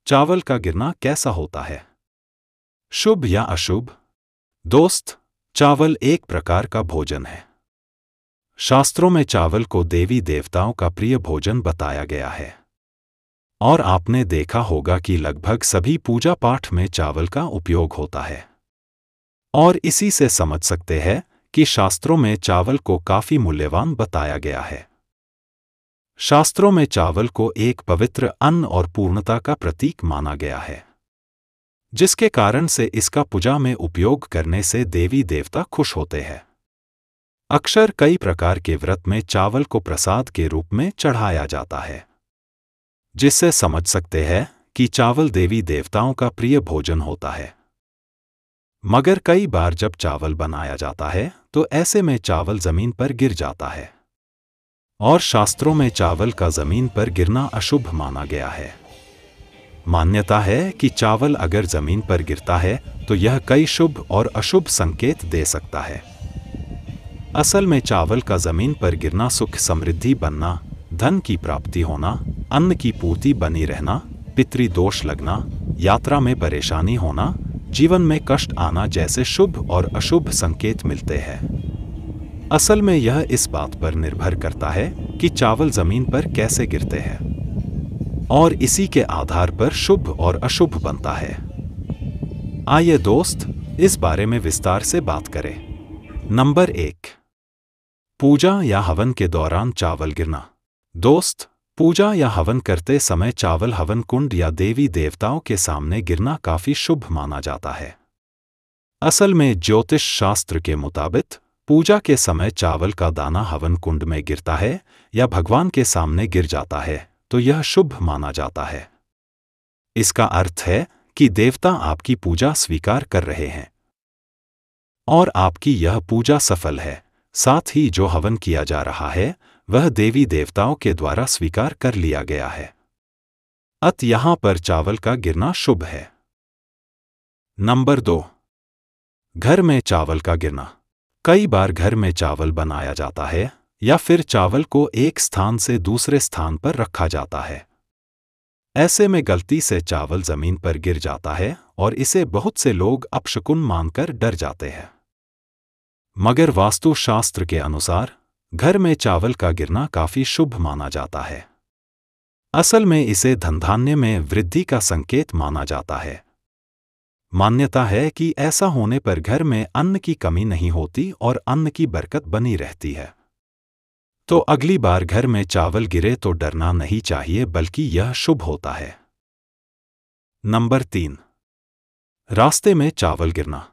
चावल का गिरना कैसा होता है? शुभ या अशुभ? दोस्त, चावल एक प्रकार का भोजन है। शास्त्रों में चावल को देवी देवताओं का प्रिय भोजन बताया गया है। और आपने देखा होगा कि लगभग सभी पूजा पाठ में चावल का उपयोग होता है। और इसी से समझ सकते हैं कि शास्त्रों में चावल को काफी मूल्यवान बताया गया है। शास्त्रों में चावल को एक पवित्र अन्न और पूर्णता का प्रतीक माना गया है, जिसके कारण से इसका पूजा में उपयोग करने से देवी देवता खुश होते हैं। अक्सर कई प्रकार के व्रत में चावल को प्रसाद के रूप में चढ़ाया जाता है, जिससे समझ सकते हैं कि चावल देवी देवताओं का प्रिय भोजन होता है। मगर कई बार जब चावल बनाया जाता है तो ऐसे में चावल जमीन पर गिर जाता है, और शास्त्रों में चावल का जमीन पर गिरना अशुभ माना गया है। मान्यता है कि चावल अगर जमीन पर गिरता है तो यह कई शुभ और अशुभ संकेत दे सकता है। असल में चावल का जमीन पर गिरना सुख समृद्धि बनना, धन की प्राप्ति होना, अन्न की पूर्ति बनी रहना, पितृदोष लगना, यात्रा में परेशानी होना, जीवन में कष्ट आना जैसे शुभ और अशुभ संकेत मिलते हैं। असल में यह इस बात पर निर्भर करता है कि चावल जमीन पर कैसे गिरते हैं, और इसी के आधार पर शुभ और अशुभ बनता है। आइए दोस्त, इस बारे में विस्तार से बात करें। नंबर 1, पूजा या हवन के दौरान चावल गिरना। दोस्त, पूजा या हवन करते समय चावल हवन कुंड या देवी देवताओं के सामने गिरना काफी शुभ माना जाता है। असल में ज्योतिष शास्त्र के मुताबिक पूजा के समय चावल का दाना हवन कुंड में गिरता है या भगवान के सामने गिर जाता है तो यह शुभ माना जाता है। इसका अर्थ है कि देवता आपकी पूजा स्वीकार कर रहे हैं और आपकी यह पूजा सफल है। साथ ही जो हवन किया जा रहा है वह देवी देवताओं के द्वारा स्वीकार कर लिया गया है। अत यहां पर चावल का गिरना शुभ है। नंबर 2, घर में चावल का गिरना। कई बार घर में चावल बनाया जाता है या फिर चावल को एक स्थान से दूसरे स्थान पर रखा जाता है। ऐसे में गलती से चावल जमीन पर गिर जाता है और इसे बहुत से लोग अपशकुन मानकर डर जाते हैं। मगर वास्तुशास्त्र के अनुसार घर में चावल का गिरना काफी शुभ माना जाता है। असल में इसे धन धान्य में वृद्धि का संकेत माना जाता है। मान्यता है कि ऐसा होने पर घर में अन्न की कमी नहीं होती और अन्न की बरकत बनी रहती है। तो अगली बार घर में चावल गिरे तो डरना नहीं चाहिए, बल्कि यह शुभ होता है। नंबर 3, रास्ते में चावल गिरना।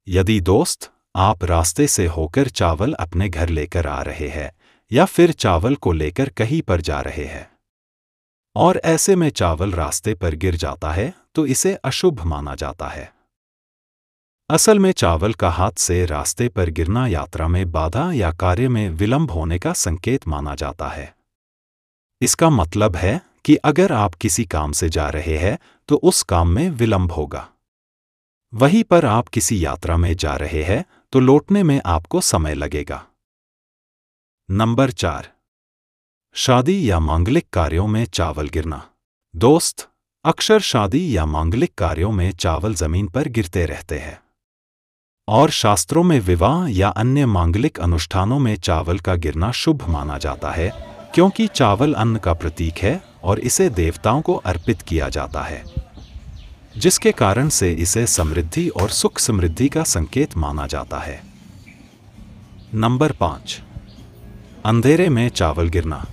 यदि दोस्त, आप रास्ते से होकर चावल अपने घर लेकर आ रहे हैं या फिर चावल को लेकर कहीं पर जा रहे हैं और ऐसे में चावल रास्ते पर गिर जाता है तो इसे अशुभ माना जाता है। असल में चावल का हाथ से रास्ते पर गिरना यात्रा में बाधा या कार्य में विलंब होने का संकेत माना जाता है। इसका मतलब है कि अगर आप किसी काम से जा रहे हैं तो उस काम में विलंब होगा। वहीं पर आप किसी यात्रा में जा रहे हैं तो लौटने में आपको समय लगेगा। नंबर 4, शादी या मांगलिक कार्यों में चावल गिरना। दोस्त, अक्सर शादी या मांगलिक कार्यों में चावल जमीन पर गिरते रहते हैं और शास्त्रों में विवाह या अन्य मांगलिक अनुष्ठानों में चावल का गिरना शुभ माना जाता है, क्योंकि चावल अन्न का प्रतीक है और इसे देवताओं को अर्पित किया जाता है, जिसके कारण से इसे समृद्धि और सुख समृद्धि का संकेत माना जाता है। नंबर 5, अंधेरे में चावल गिरना।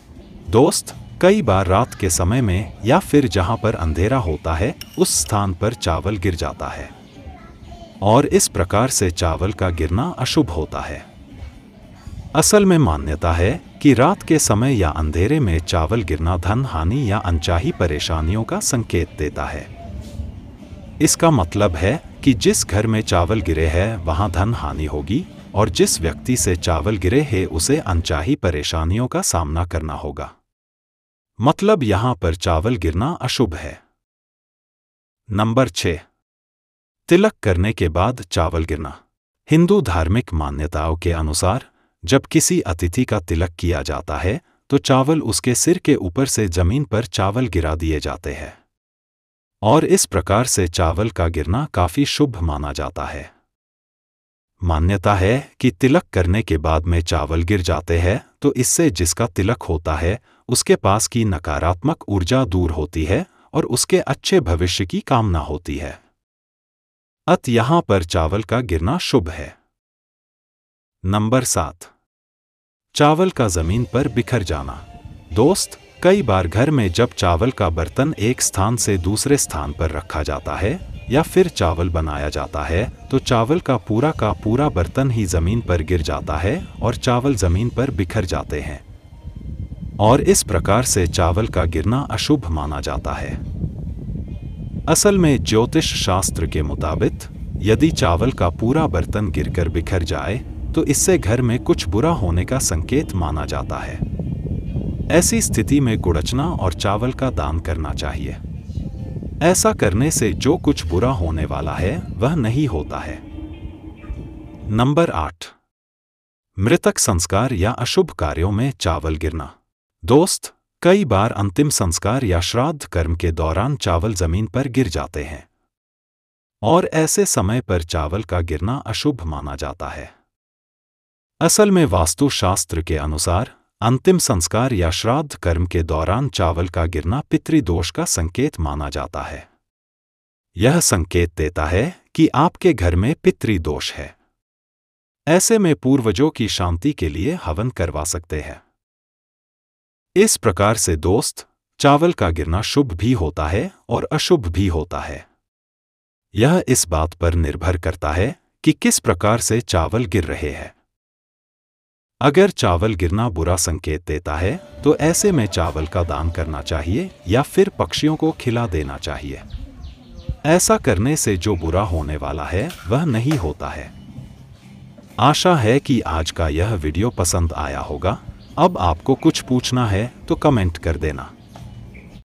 दोस्त, कई बार रात के समय में या फिर जहां पर अंधेरा होता है उस स्थान पर चावल गिर जाता है और इस प्रकार से चावल का गिरना अशुभ होता है। असल में मान्यता है कि रात के समय या अंधेरे में चावल गिरना धन हानि या अनचाही परेशानियों का संकेत देता है। इसका मतलब है कि जिस घर में चावल गिरे हैं वहां धन हानि होगी और जिस व्यक्ति से चावल गिरे हैं उसे अनचाही परेशानियों का सामना करना होगा। मतलब यहां पर चावल गिरना अशुभ है। नंबर 6, तिलक करने के बाद चावल गिरना। हिंदू धार्मिक मान्यताओं के अनुसार जब किसी अतिथि का तिलक किया जाता है तो चावल उसके सिर के ऊपर से जमीन पर चावल गिरा दिए जाते हैं और इस प्रकार से चावल का गिरना काफी शुभ माना जाता है। मान्यता है कि तिलक करने के बाद में चावल गिर जाते हैं तो इससे जिसका तिलक होता है उसके पास की नकारात्मक ऊर्जा दूर होती है और उसके अच्छे भविष्य की कामना होती है। अत यहां पर चावल का गिरना शुभ है। नंबर 7, चावल का जमीन पर बिखर जाना। दोस्त, कई बार घर में जब चावल का बर्तन एक स्थान से दूसरे स्थान पर रखा जाता है या फिर चावल बनाया जाता है तो चावल का पूरा बर्तन ही जमीन पर गिर जाता है और चावल जमीन पर बिखर जाते हैं और इस प्रकार से चावल का गिरना अशुभ माना जाता है। असल में ज्योतिष शास्त्र के मुताबिक यदि चावल का पूरा बर्तन गिरकर बिखर जाए तो इससे घर में कुछ बुरा होने का संकेत माना जाता है। ऐसी स्थिति में गुड़चना और चावल का दान करना चाहिए। ऐसा करने से जो कुछ बुरा होने वाला है वह नहीं होता है। नंबर 8, मृतक संस्कार या अशुभ कार्यों में चावल गिरना। दोस्त, कई बार अंतिम संस्कार या श्राद्ध कर्म के दौरान चावल जमीन पर गिर जाते हैं और ऐसे समय पर चावल का गिरना अशुभ माना जाता है। असल में वास्तुशास्त्र के अनुसार अंतिम संस्कार या श्राद्ध कर्म के दौरान चावल का गिरना पितृदोष का संकेत माना जाता है। यह संकेत देता है कि आपके घर में पितृदोष है। ऐसे में पूर्वजों की शांति के लिए हवन करवा सकते हैं। इस प्रकार से दोस्त, चावल का गिरना शुभ भी होता है और अशुभ भी होता है। यह इस बात पर निर्भर करता है कि किस प्रकार से चावल गिर रहे हैं। अगर चावल गिरना बुरा संकेत देता है तो ऐसे में चावल का दान करना चाहिए या फिर पक्षियों को खिला देना चाहिए। ऐसा करने से जो बुरा होने वाला है वह नहीं होता है। आशा है कि आज का यह वीडियो पसंद आया होगा। अब आपको कुछ पूछना है तो कमेंट कर देना।